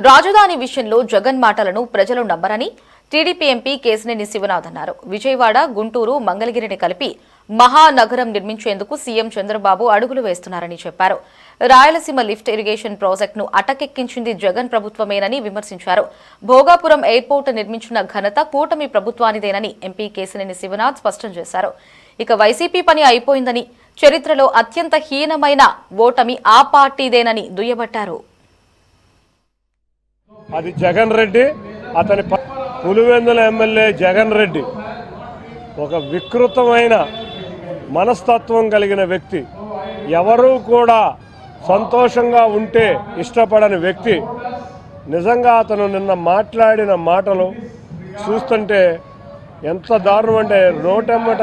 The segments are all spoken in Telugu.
రాజధాని విషయంలో జగన్ మాటలను ప్రజలు నమ్మరని టీడీపీ ఎంపీ కేశినేని శివనాథ్ అన్నారు. విజయవాడ, గుంటూరు, మంగళగిరిని కలిపి మహానగరం నిర్మించేందుకు సీఎం చంద్రబాబు అడుగులు వేస్తున్నారని చెప్పారు. రాయలసీమ లిఫ్ట్ ఇరిగేషన్ ప్రాజెక్టును అటకెక్కించింది జగన్ ప్రభుత్వమేనని విమర్శించారు. భోగాపురం ఎయిర్పోర్టు నిర్మించిన ఘనత కూటమి ప్రభుత్వానిదేనని ఎంపీ కేశినేని శివనాథ్ స్పష్టం చేశారు. ఇక వైసీపీ పని అయిపోయిందని, చరిత్రలో అత్యంత హీనమైన ఓటమి ఆ పార్టీదేనని దుయ్యబట్టారు. అది జగన్ రెడ్డి, అతని పులివెందుల ఎమ్మెల్యే జగన్ రెడ్డి ఒక వికృతమైన మనస్తత్వం కలిగిన వ్యక్తి. ఎవరూ కూడా సంతోషంగా ఉంటే ఇష్టపడని వ్యక్తి. నిజంగా అతను నిన్న మాట్లాడిన మాటలు చూస్తుంటే ఎంత దారుణం అంటే, నోటెమ్మట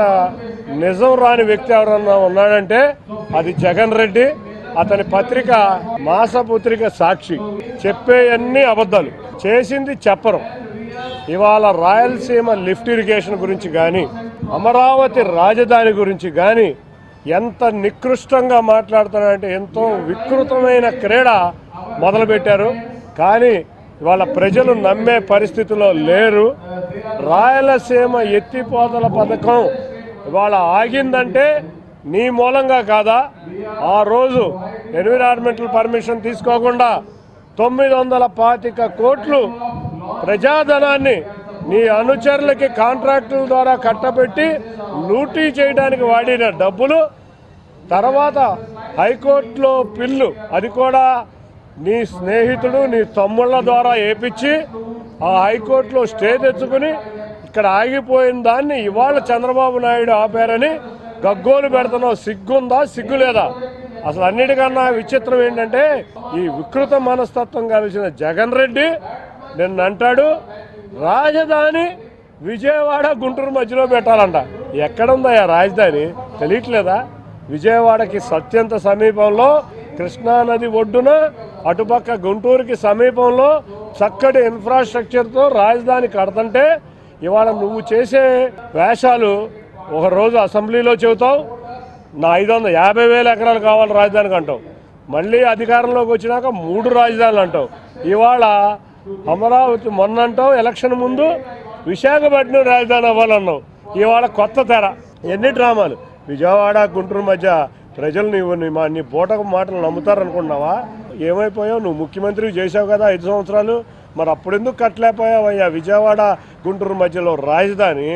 నిజం రాని వ్యక్తి ఎవరన్నా ఉన్నాడంటే అది జగన్ రెడ్డి. అతని పత్రిక మాసపత్రిక సాక్షి. చెప్పేయన్నీ అబద్ధాలు, చేసింది చెప్పరు. ఇవాళ రాయలసీమ లిఫ్ట్ ఇరిగేషన్ గురించి కానీ, అమరావతి రాజధాని గురించి కానీ ఎంత నికృష్టంగా మాట్లాడుతున్నారంటే, ఎంతో వికృతమైన క్రీడ మొదలుపెట్టారు. కానీ ఇవాళ ప్రజలు నమ్మే పరిస్థితిలో లేరు. రాయలసీమ ఎత్తిపోతల పథకం ఇవాళ ఆగిందంటే నీ మూలంగా కాదా? ఆ రోజు ఎన్విరాన్మెంటల్ పర్మిషన్ తీసుకోకుండా 925 కోట్లు ప్రజాధనాన్ని నీ అనుచరులకి కాంట్రాక్టుల ద్వారా కట్టబెట్టి లూటీ చేయడానికి వాడిన డబ్బులు, తర్వాత హైకోర్టులో పిల్లు, అది కూడా నీ స్నేహితుడు నీ తమ్ముళ్ళ ద్వారా వేయించి ఆ హైకోర్టులో స్టే తెచ్చుకుని ఇక్కడ ఆగిపోయిన దాన్ని ఇవాళ చంద్రబాబు నాయుడు ఆపారని గగ్గోలు పెడుతున్నావు. సిగ్గుందా? సిగ్గు లేదా? అసలు అన్నిటికన్నా విచిత్రం ఏంటంటే, ఈ వికృత మనస్తత్వం కలిసిన జగన్ రెడ్డి నిన్న అంటాడు రాజధాని విజయవాడ, గుంటూరు మధ్యలో పెట్టాలంట. ఎక్కడుందయ్యా రాజధాని? తెలియట్లేదా? విజయవాడకి అత్యంత సమీపంలో కృష్ణానది ఒడ్డున, అటుపక్క గుంటూరుకి సమీపంలో చక్కటి ఇన్ఫ్రాస్ట్రక్చర్తో రాజధాని కడతంటే ఇవాళ నువ్వు చేసే వేషాలు, ఒకరోజు అసెంబ్లీలో చెబుతావు నా 550,000 ఎకరాలు కావాలి రాజధానికి అంటావు, మళ్ళీ అధికారంలోకి వచ్చినాక 3 రాజధానులు అంటావు. ఇవాళ అమరావతి మొన్న అంటావు, ఎలక్షన్ ముందు విశాఖపట్నం రాజధాని అవ్వాలన్నావు. ఇవాళ కొత్త తెర. ఎన్ని డ్రామాలు! విజయవాడ, గుంటూరు మధ్య ప్రజలు నీ బోటకు మాటలు నమ్ముతారనుకుంటున్నావా? ఏమైపోయావు? నువ్వు ముఖ్యమంత్రి చేసావు కదా 5 సంవత్సరాలు, మరి అప్పుడెందుకు కట్టలేకపోయావయ్యా విజయవాడ, గుంటూరు మధ్యలో రాజధాని?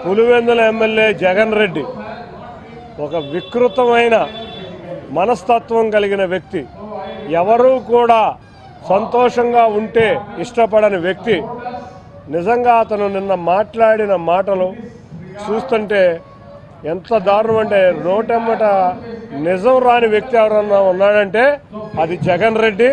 పులివెందుల ఎమ్మెల్యే జగన్ రెడ్డి ఒక వికృతమైన మనస్తత్వం కలిగిన వ్యక్తి. ఎవరూ కూడా సంతోషంగా ఉంటే ఇష్టపడని వ్యక్తి. నిజంగా అతను నిన్న మాట్లాడిన మాటలు చూస్తుంటే ఎంత దారుణం అంటే, నోటెమ్మట నిజం రాని వ్యక్తి ఎవరన్నా ఉన్నాడంటే అది జగన్ రెడ్డి.